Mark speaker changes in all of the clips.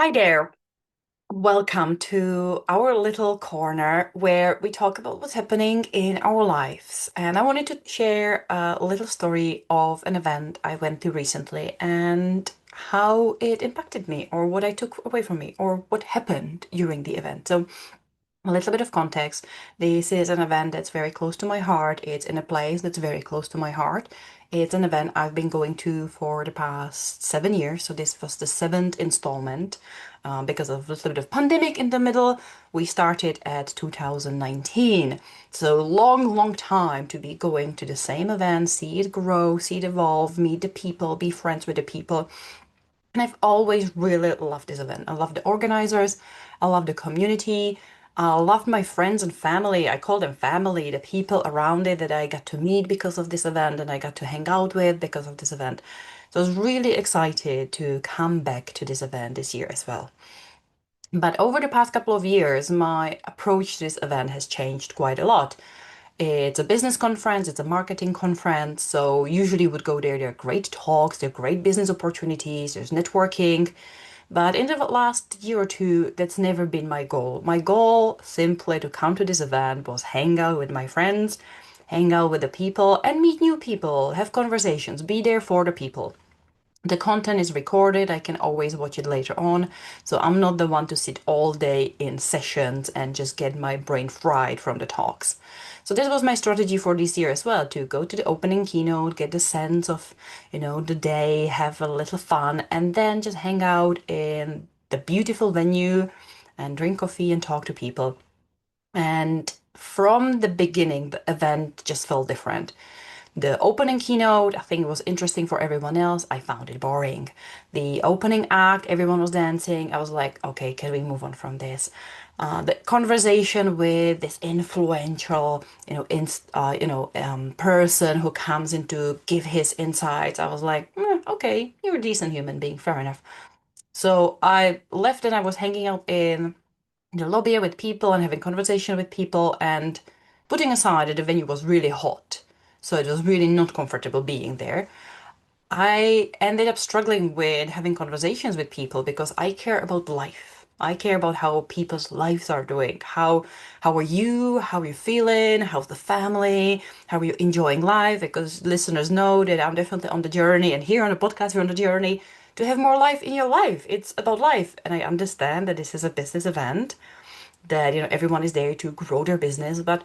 Speaker 1: Hi there. Welcome to our little corner where we talk about what's happening in our lives. And I wanted to share a little story of an event I went to recently and how it impacted me, or what I took away from me, or what happened during the event. So, a little bit of context. This is an event that's very close to my heart. It's in a place that's very close to my heart. It's an event I've been going to for the past 7 years. So this was the seventh installment. Because of a little bit of pandemic in the middle, we started at 2019. So long, long time to be going to the same event, see it grow, see it evolve, meet the people, be friends with the people. And I've always really loved this event. I love the organizers. I love the community. I love my friends and family. I call them family, the people around it that I got to meet because of this event and I got to hang out with because of this event. So I was really excited to come back to this event this year as well. But over the past couple of years, my approach to this event has changed quite a lot. It's a business conference, it's a marketing conference. So usually would go there. There are great talks, there are great business opportunities, there's networking. But in the last year or two, that's never been my goal. My goal simply to come to this event was hang out with my friends, hang out with the people, and meet new people, have conversations, be there for the people. The content is recorded, I can always watch it later on. So I'm not the one to sit all day in sessions and just get my brain fried from the talks. So this was my strategy for this year as well, to go to the opening keynote, get the sense of, the day, have a little fun, and then just hang out in the beautiful venue and drink coffee and talk to people. And from the beginning, the event just felt different. The opening keynote, I think it was interesting for everyone else. I found it boring. The opening act, everyone was dancing. I was like, okay, can we move on from this? The conversation with this influential, person who comes in to give his insights. I was like, okay, you're a decent human being, fair enough. So I left and I was hanging out in the lobby with people and having conversation with people, and putting aside that the venue was really hot, so it was really not comfortable being there. I ended up struggling with having conversations with people because I care about life. I care about how people's lives are doing. How are you? How are you feeling? How's the family? How are you enjoying life? Because listeners know that I'm definitely on the journey, and here on the podcast, we're on the journey to have more life in your life. It's about life, and I understand that this is a business event, that everyone is there to grow their business, but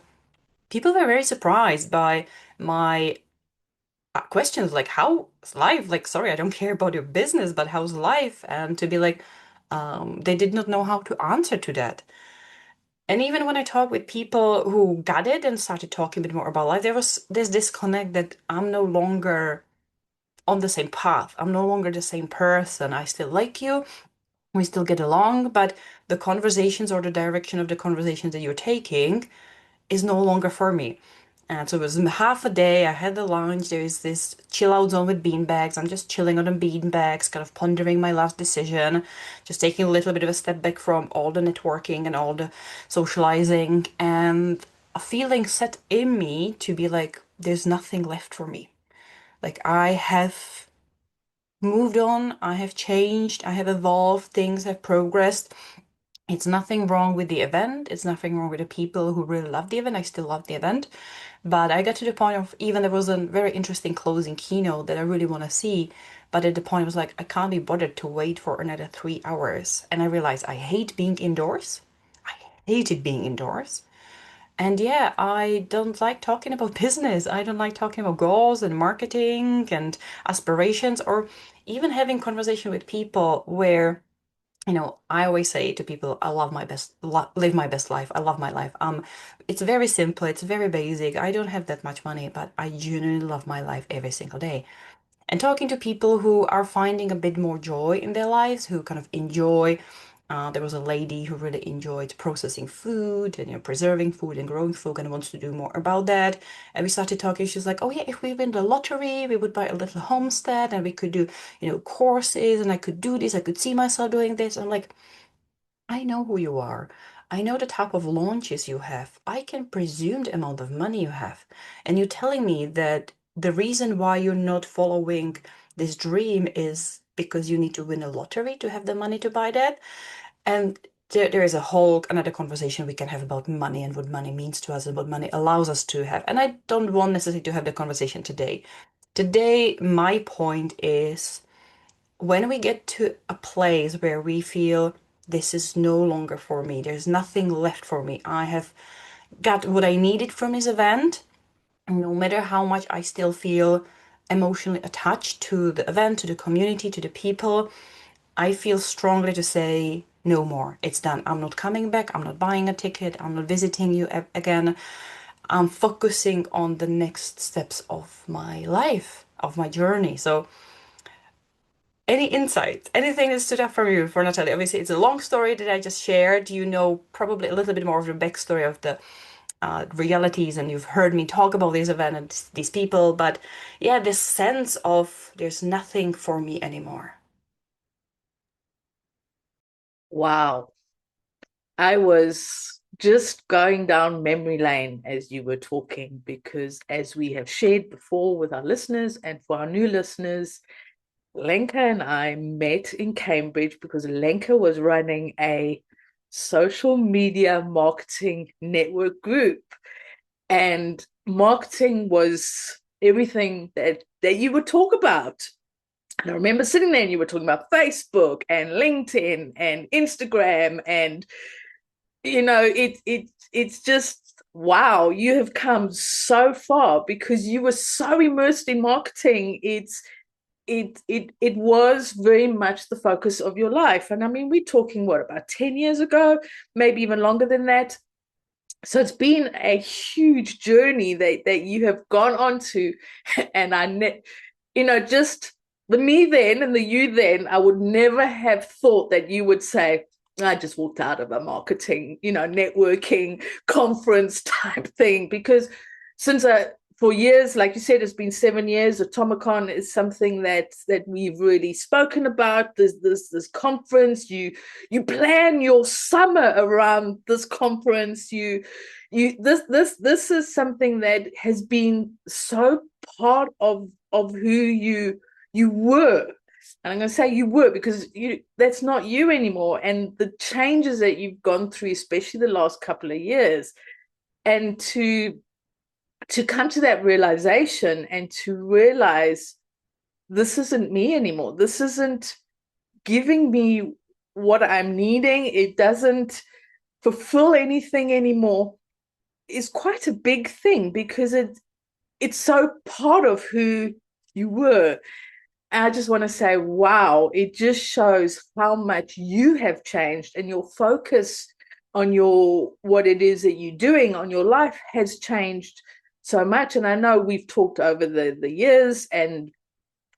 Speaker 1: people were very surprised by my questions, like how's life, like, sorry, I don't care about your business, but how's life? And to be like, they did not know how to answer to that. And even when I talk with people who got it and started talking a bit more about life, there was this disconnect that I'm no longer on the same path. I'm no longer the same person. I still like you, we still get along, but the conversations or the direction of the conversations that you're taking is no longer for me. And so it was half a day. I had the lunch. There is this chill out zone with beanbags. I'm just chilling on the beanbags, kind of pondering my last decision, just taking a little bit of a step back from all the networking and all the socializing. And a feeling set in me to be like, there's nothing left for me. Like, I have moved on, I have changed, I have evolved, things have progressed. It's nothing wrong with the event. It's nothing wrong with the people who really love the event. I still love the event. But I got to the point of, even there was a very interesting closing keynote that I really want to see. But at the point, I was like, I can't be bothered to wait for another 3 hours. And I realized I hate being indoors. I hated being indoors. And yeah, I don't like talking about business. I don't like talking about goals and marketing and aspirations, or even having conversation with people where, I always say to people, I love my best, live my best life. I love my life. It's very simple. It's very basic. I don't have that much money, but I genuinely love my life every single day. And talking to people who are finding a bit more joy in their lives, who kind of enjoy. There was a lady who really enjoyed processing food and, preserving food and growing food and wants to do more about that. And we started talking. She's like, "Oh yeah, if we win the lottery, we would buy a little homestead and we could do, courses, and I could do this. I could see myself doing this." I'm like, I know who you are. I know the type of launches you have. I can presume the amount of money you have. And you're telling me that the reason why you're not following this dream is because you need to win a lottery to have the money to buy that. And there is a whole another conversation we can have about money and what money means to us and what money allows us to have. And I don't want necessarily to have the conversation today. Today, my point is when we get to a place where we feel this is no longer for me, there's nothing left for me, I have got what I needed from this event, no matter how much I still feel emotionally attached to the event, to the community, to the people, I feel strongly to say no more. It's done. I'm not coming back. I'm not buying a ticket. I'm not visiting you again. I'm focusing on the next steps of my life, of my journey. So, any insights, anything that stood out for you for Natalie? Obviously, it's a long story that I just shared. You know probably a little bit more of the backstory of the realities, and you've heard me talk about this event and these people. But yeah, this sense of there's nothing for me anymore.
Speaker 2: Wow. I was just going down memory lane as you were talking, because as we have shared before with our listeners and for our new listeners, Lenka and I met in Cambridge because Lenka was running a social media marketing network group. And marketing was everything that you would talk about. And I remember sitting there and you were talking about Facebook and LinkedIn and Instagram, and it's just wow, you have come so far because you were so immersed in marketing. It was very much the focus of your life. And I mean, we're talking what, about 10 years ago, maybe even longer than that. So it's been a huge journey that you have gone on to. And just the me then and the you then, I would never have thought that you would say, I just walked out of a marketing, networking conference type thing. Because since for years, like you said, it's been 7 years. Atomicon is something that we've really spoken about. There's this conference. You plan your summer around this conference. This is something that has been so part of who you were. And I'm going to say you were, because that's not you anymore. And the changes that you've gone through, especially the last couple of years, and to come to that realization and to realize this isn't me anymore. This isn't giving me what I'm needing. It doesn't fulfill anything anymore, is quite a big thing, because it's so part of who you were. And I just want to say, wow, it just shows how much you have changed, and your focus on what it is that you're doing on your life has changed so much. And I know we've talked over the years, and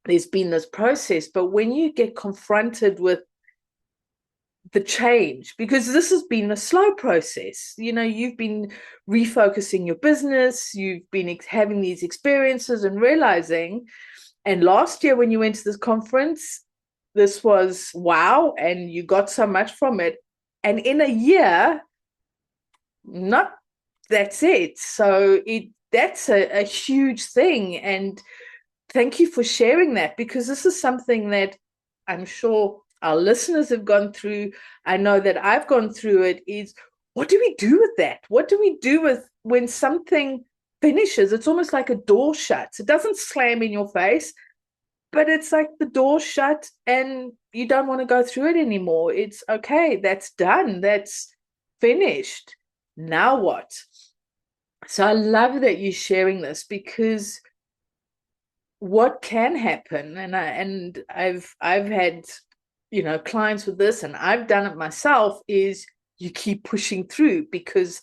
Speaker 2: there's been this process, but when you get confronted with the change, because this has been a slow process, you've been refocusing your business, you've been having these experiences and realizing. And last year, when you went to this conference, this was wow, and you got so much from it. And in a year, not that's it. So that's a huge thing. And thank you for sharing that, because this is something that I'm sure our listeners have gone through. I know that I've gone through it. Is what do we do with that? What do we do with when something finishes? It's almost like a door shuts. It doesn't slam in your face, but it's like the door shut and you don't want to go through it anymore. It's okay. That's done. That's finished. Now what? So I love that you're sharing this, because what can happen, and I've had clients with this, and I've done it myself, is you keep pushing through because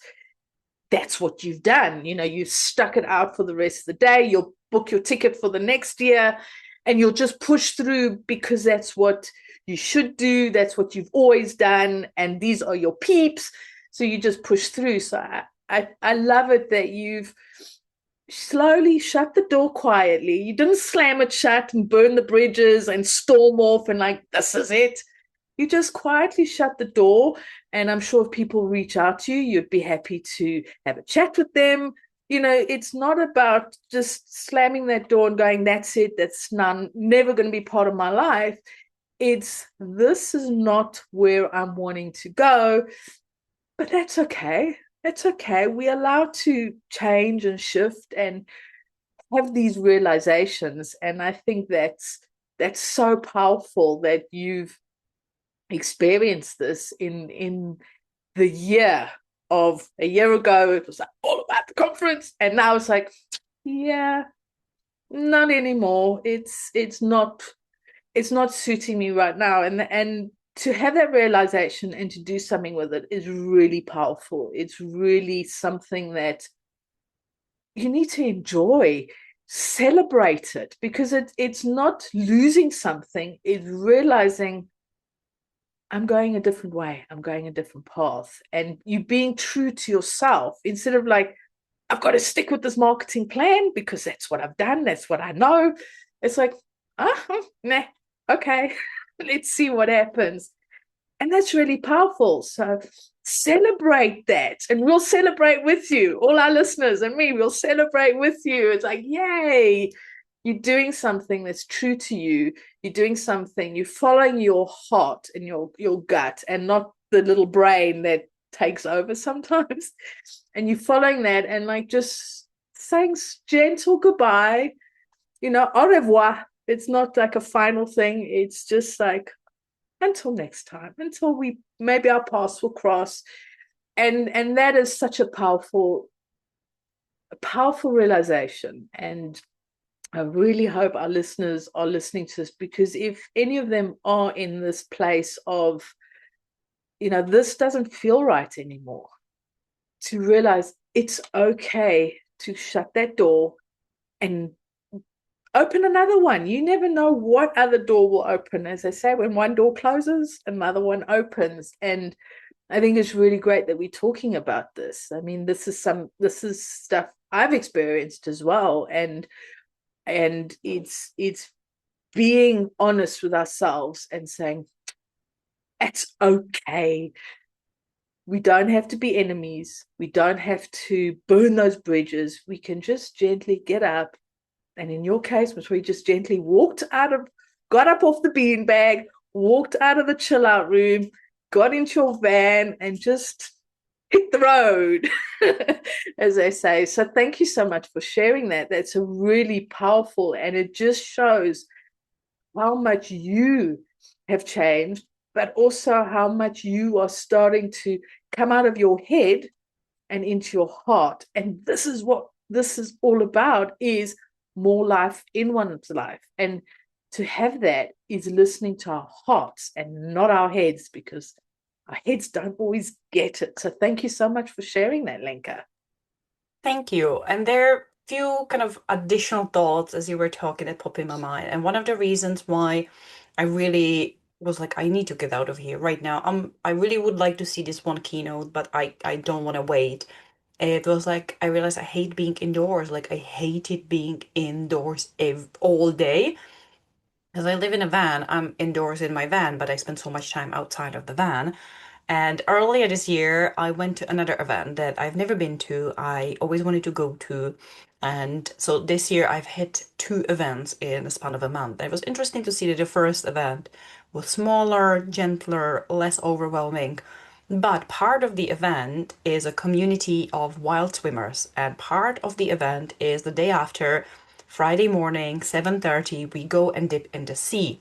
Speaker 2: that's what you've done. You've stuck it out for the rest of the day. You'll book your ticket for the next year, and you'll just push through because that's what you should do. That's what you've always done, and these are your peeps. So you just push through. So I love it that you've slowly shut the door quietly. You didn't slam it shut and burn the bridges and storm off and like, this is it. You just quietly shut the door. And I'm sure if people reach out to you, you'd be happy to have a chat with them. It's not about just slamming that door and going, that's it, that's never going to be part of my life. it's this is not where I'm wanting to go, but that's okay. That's okay. We're allowed to change and shift and have these realizations. And I think that's so powerful that you've experienced this in the year of a year ago. It was like all about the conference, and now it's like, yeah, not anymore. It's not suiting me right now. And to have that realization and to do something with it is really powerful. It's really something that you need to enjoy, celebrate it, because it's not losing something, it's realizing I'm going a different way, I'm going a different path, and you being true to yourself instead of like, I've got to stick with this marketing plan because that's what I've done, that's what I know. It's like, nah, okay, let's see what happens. And that's really powerful. So celebrate that. And we'll celebrate with you. All our listeners and me, we'll celebrate with you. It's like, yay, you're doing something that's true to you. You're doing something, you're following your heart and your gut and not the little brain that takes over sometimes. And you're following that and like just saying gentle goodbye, au revoir. It's not like a final thing. It's just like, until next time, until we maybe our paths will cross. And that is such a powerful realization. And I really hope our listeners are listening to this, because if any of them are in this place of, this doesn't feel right anymore, to realize it's okay to shut that door and open another one. You never know what other door will open. As I say, when one door closes, another one opens. And I think it's really great that we're talking about this. I mean, this is stuff I've experienced as well. And it's being honest with ourselves and saying, it's okay. We don't have to be enemies. We don't have to burn those bridges. We can just gently get up. And in your case, which we just gently got up off the beanbag, walked out of the chill out room, got into your van, and just hit the road, as they say. So thank you so much for sharing that. That's a really powerful, and it just shows how much you have changed, but also how much you are starting to come out of your head and into your heart. And this is what this is all about, is more life in one's life. And to have that is listening to our hearts and not our heads, because our heads don't always get it. So thank you so much for sharing that, Lenka.
Speaker 1: Thank you. And there are few kind of additional thoughts as you were talking that pop in my mind. And one of the reasons why I really was like, I need to get out of here right now. I really would like to see this one keynote, but I don't want to wait. It was like I realized I hate being indoors. Like I hated being indoors all day. Because I live in a van, I'm indoors in my van, but I spend so much time outside of the van. And earlier this year, I went to another event that I've never been to. I always wanted to go to. And so this year, I've hit two events in the span of a month. It was interesting to see that the first event was smaller, gentler, less overwhelming. But part of the event is a community of wild swimmers, and part of the event is the day after, Friday morning, 7:30, we go and dip in the sea.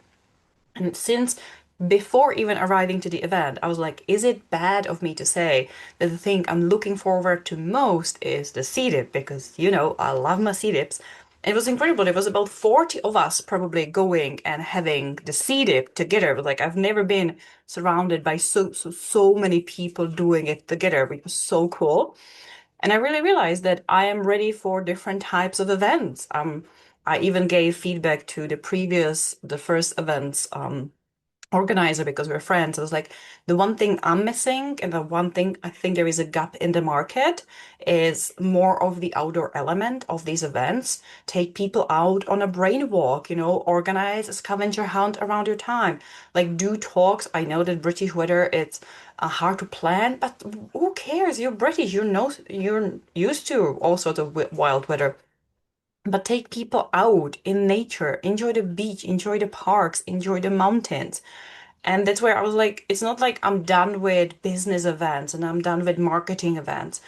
Speaker 1: And since before even arriving to the event, I was like, is it bad of me to say that the thing I'm looking forward to most is the sea dip? Because, I love my sea dips. It was incredible. There was about 40 of us probably going and having the sea dip together. But like I've never been surrounded by so many people doing it together, which was so cool. And I really realized that I am ready for different types of events. I even gave feedback to the first events organizer because we're friends. I was like, the one thing I'm missing and the one thing I think there is a gap in the market is more of the outdoor element of these events. Take people out on a brain walk, organize a scavenger hunt around your time. Like do talks. I know that British weather, it's hard to plan, but who cares? You're British. You're used to all sorts of wild weather. but take people out in nature, enjoy the beach, enjoy the parks, enjoy the mountains. And that's where I was like, it's not like I'm done with business events and I'm done with marketing events.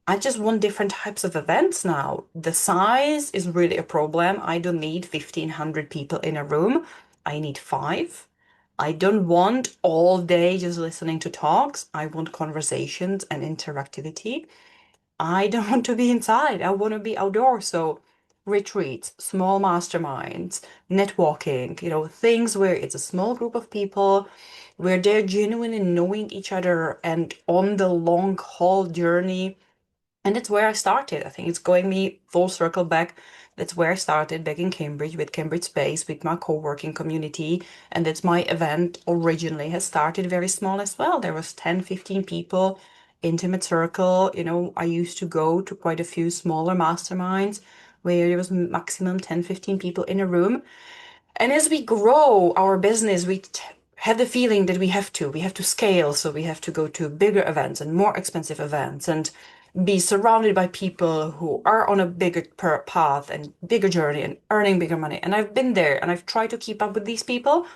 Speaker 1: I just want different types of events now. The size is really a problem. I don't need 1,500 people in a room. I need five. I don't want all day just listening to talks. I want conversations and interactivity. I don't want to be inside. I want to be outdoors. So retreats, small masterminds, networking, things where it's a small group of people, where they're genuine in knowing each other and on the long haul journey. And it's where I started. I think it's going me full circle back. That's where I started back in Cambridge with Cambridge Space, with my co-working community. And that's my event originally has started very small as well. There was 10, 15 people, intimate circle. I used to go to quite a few smaller masterminds where there was maximum 10, 15 people in a room. And as we grow our business, have the feeling that we have to scale. So we have to go to bigger events and more expensive events and be surrounded by people who are on a bigger path and bigger journey and earning bigger money. And I've been there and I've tried to keep up with these people.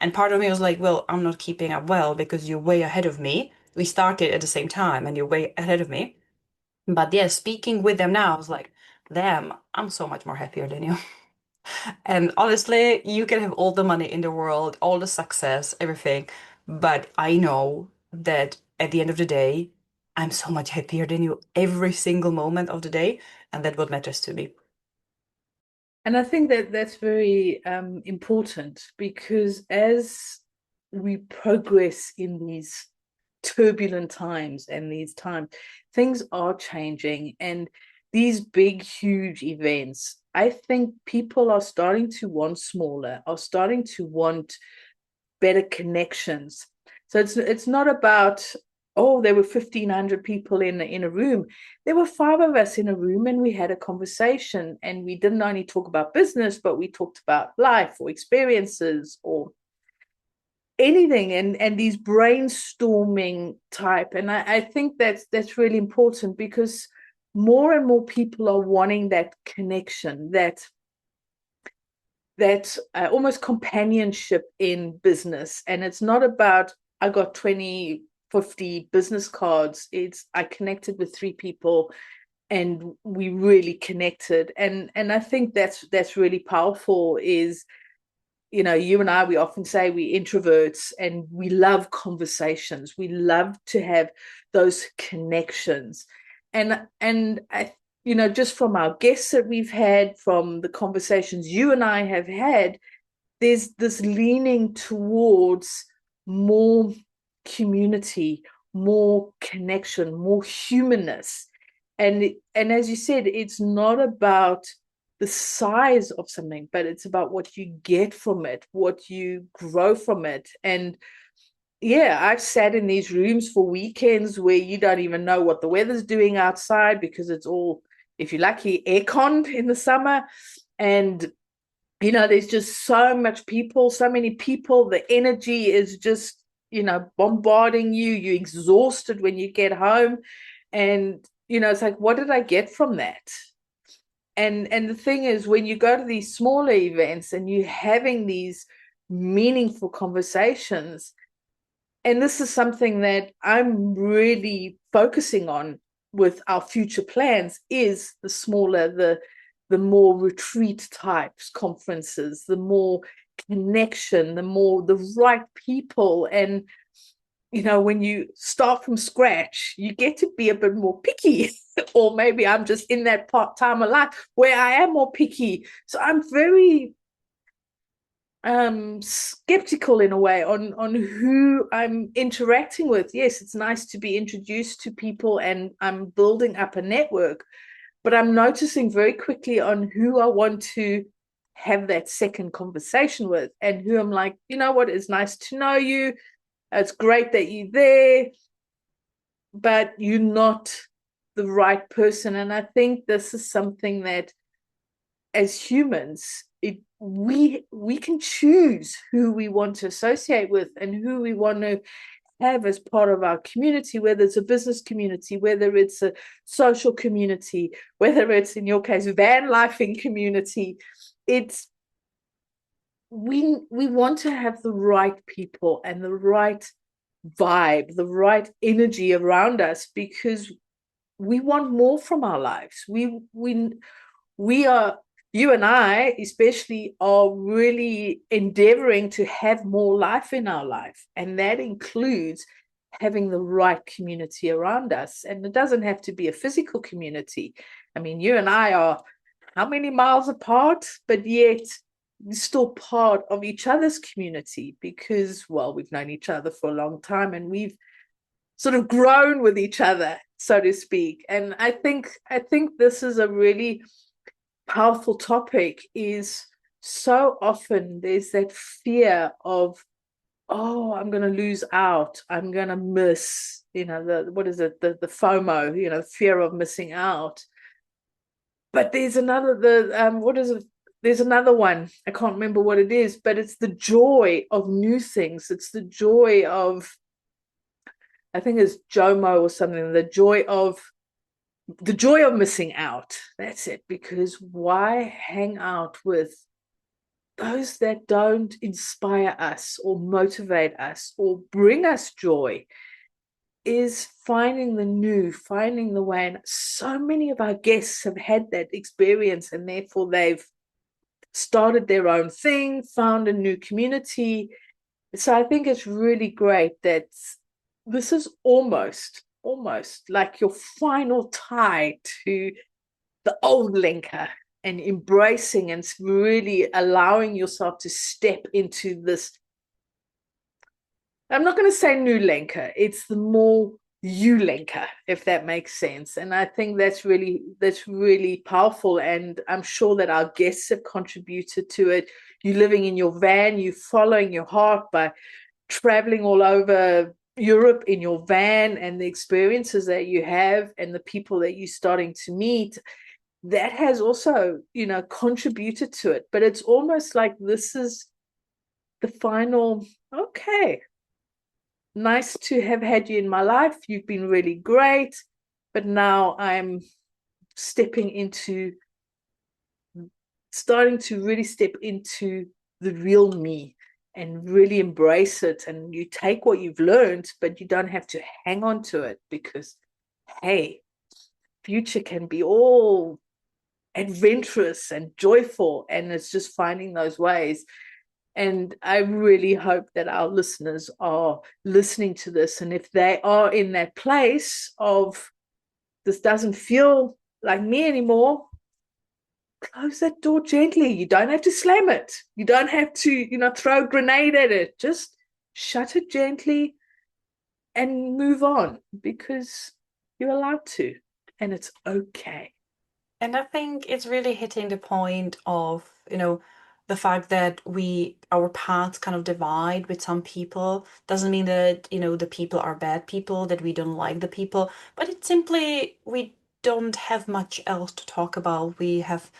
Speaker 1: And part of me was like, well, I'm not keeping up well because you're way ahead of me. We started at the same time and you're way ahead of me. But yeah, speaking with them now, I was like, damn, I'm so much more happier than you. And honestly, you can have all the money in the world, all the success, everything. But I know that at the end of the day, I'm so much happier than you every single moment of the day. And that's what matters to me.
Speaker 2: And I think that that's very important, because as we progress in these turbulent times and these times, things are changing. And these big, huge events, I think people are starting to want smaller, are starting to want better connections. So it's not about, oh, there were 1,500 people in a room. There were five of us in a room and we had a conversation, and we didn't only talk about business, but we talked about life or experiences or anything, and these brainstorming type. And I think that's really important, because more and more people are wanting that connection, that almost companionship in business. And it's not about, I got 20, 50 business cards. It's, I connected with three people and we really connected. And I think that's really powerful. Is, you and I, we often say we introverts and we love conversations. We love to have those connections. And I, just from our guests that we've had, from the conversations you and I have had, there's this leaning towards more community, more connection, more humanness. And as you said, it's not about the size of something, but it's about what you get from it, what you grow from it. And yeah, I've sat in these rooms for weekends where you don't even know what the weather's doing outside, because it's all, if you're lucky, aircon in the summer. And there's just so much people, so many people. The energy is just, bombarding you. You're exhausted when you get home. And, it's like, what did I get from that? And the thing is, when you go to these smaller events and you're having these meaningful conversations, and this is something that I'm really focusing on with our future plans, is the smaller, the more retreat types conferences, the more connection, the more the right people. And when you start from scratch, you get to be a bit more picky. Or maybe I'm just in that part time of life where I am more picky. So I'm very skeptical in a way on who I'm interacting with. Yes, it's nice to be introduced to people and I'm building up a network, but I'm noticing very quickly on who I want to have that second conversation with, and who I'm like, what, it's nice to know you. It's great that you're there, but you're not the right person. And I think this is something that, as humans, we can choose who we want to associate with and who we want to have as part of our community, whether it's a business community, whether it's a social community, whether it's, in your case, van lifing community, it's we want to have the right people and the right vibe, the right energy around us, because we want more from our lives. We are, you and I especially, are really endeavoring to have more life in our life, and that includes having the right community around us. And it doesn't have to be a physical community. I mean, you and I are how many miles apart, but yet we're still part of each other's community because, well, we've known each other for a long time and we've sort of grown with each other, so to speak. And I think this is a really powerful topic. Is so often there's that fear of, oh, I'm going to lose out, I'm going to miss, the what is it, the FOMO, fear of missing out. But there's another, what is it, there's another one, I can't remember what it is, but it's the joy of new things. It's the joy of, I think it's JOMO or something, the joy of missing out. That's it. Because why hang out with those that don't inspire us or motivate us or bring us joy? Is finding the new, finding the way. And so many of our guests have had that experience, and therefore they've started their own thing, found a new community. So I think it's really great that this is almost like your final tie to the old linker, and embracing and really allowing yourself to step into this. I'm not going to say new linker, it's the more you linker, if that makes sense. And I think that's really powerful. And I'm sure that our guests have contributed to it. You living in your van, you following your heart by traveling all over Europe in your van, and the experiences that you have and the people that you're starting to meet, that has also, contributed to it. But it's almost like this is the final, okay, nice to have had you in my life. You've been really great. But now I'm stepping into, starting to really step into the real me and really embrace it. And you take what you've learned, but you don't have to hang on to it, because, hey, future can be all adventurous and joyful. And it's just finding those ways. And I really hope that our listeners are listening to this. And if they are in that place of, this doesn't feel like me anymore, close that door gently. You don't have to slam it. You don't have to, throw a grenade at it. Just shut it gently and move on, because you're allowed to. And it's okay.
Speaker 1: And I think it's really hitting the point of, the fact that our paths kind of divide with some people doesn't mean that, the people are bad people, that we don't like the people, but it's simply we don't have much else to talk about. We have,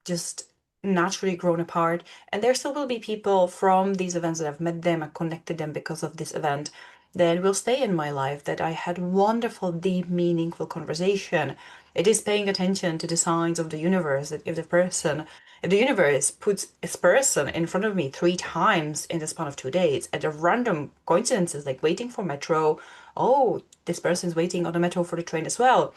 Speaker 1: just naturally grown apart. And there still will be people from these events that I've met them and connected them because of this event that will stay in my life, that I had wonderful, deep, meaningful conversation. It is paying attention to the signs of the universe, that if the universe puts this person in front of me 3 times in the span of 2 days at a random coincidences, like waiting for metro, oh, this person's waiting on the metro for the train as well.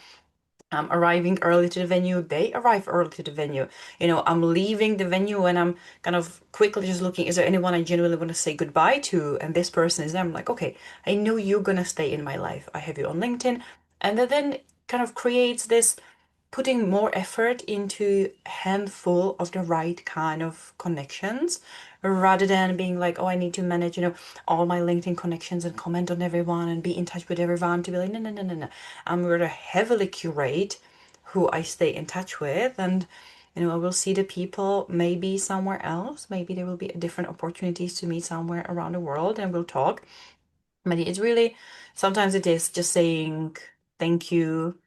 Speaker 1: I'm arriving early to the venue, they arrive early to the venue. I'm leaving the venue and I'm kind of quickly just looking, is there anyone I genuinely want to say goodbye to? And this person is there. I'm like, okay, I know you're gonna stay in my life. I have you on LinkedIn. And that then kind of creates this putting more effort into a handful of the right kind of connections rather than being like, oh, I need to manage, all my LinkedIn connections and comment on everyone and be in touch with everyone, to be like, no, no, no, no, no. I'm going to heavily curate who I stay in touch with. And, I will see the people maybe somewhere else. Maybe there will be different opportunities to meet somewhere around the world and we'll talk. But it's really, sometimes it is just saying, thank you,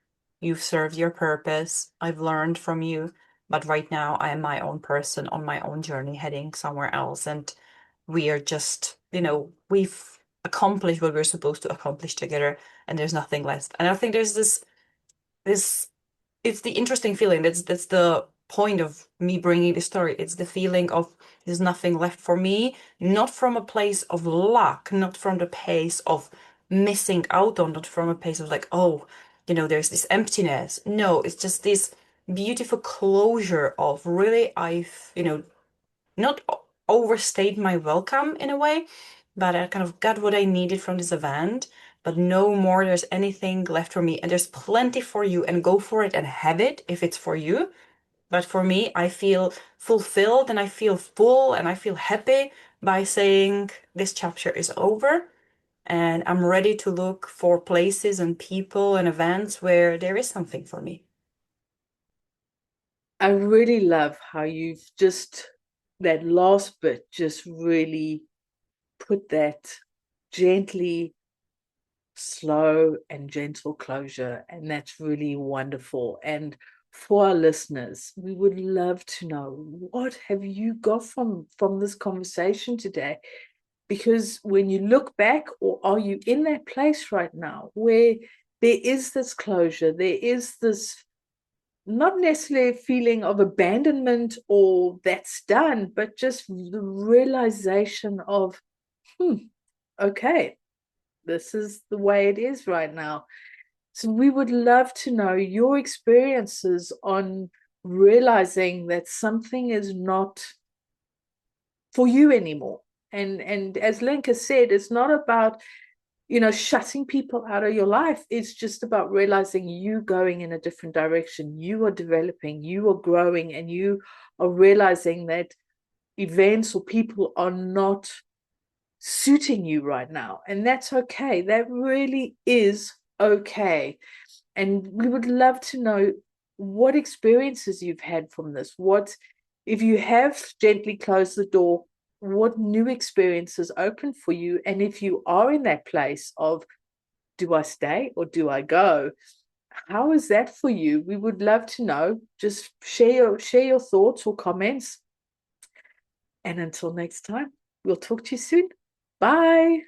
Speaker 1: you've served your purpose, I've learned from you, but right now I am my own person on my own journey heading somewhere else. And we are just, accomplish what we're supposed to accomplish together, and there's nothing less. And I think there's this it's the interesting feeling. That's the point of me bringing this story. It's the feeling of there's nothing left for me, not from a place of lack, not from the place of missing out on, not from a place of like, oh, there's this emptiness. No, it's just this beautiful closure of really not overstayed my welcome in a way, but I kind of got what I needed from this event. But no more, there's anything left for me. And there's plenty for you, and go for it and have it if it's for you. But for me, I feel fulfilled and I feel full and I feel happy by saying this chapter is over. And I'm ready to look for places and people and events where there is something for me.
Speaker 2: I really love how you've just, that last bit just really put that gently, slow and gentle closure. And that's really wonderful. And for our listeners, we would love to know, what have you got from this conversation today? Because when you look back, or are you in that place right now where there is this closure, there is this not necessarily a feeling of abandonment or that's done, but just the realization of, okay, this is the way it is right now. So we would love to know your experiences on realizing that something is not for you anymore. And as Lenka said, it's not about, shutting people out of your life. It's just about realizing you going in a different direction. You are developing, you are growing, and you are realizing that events or people are not suiting you right now. And that's okay. That really is okay. And we would love to know what experiences you've had from this. What, if you have gently closed the door, what new experiences open for you? And if you are in that place of, do I stay or do I go? How is that for you? We would love to know. Just share your thoughts or comments. And until next time, we'll talk to you soon. Bye.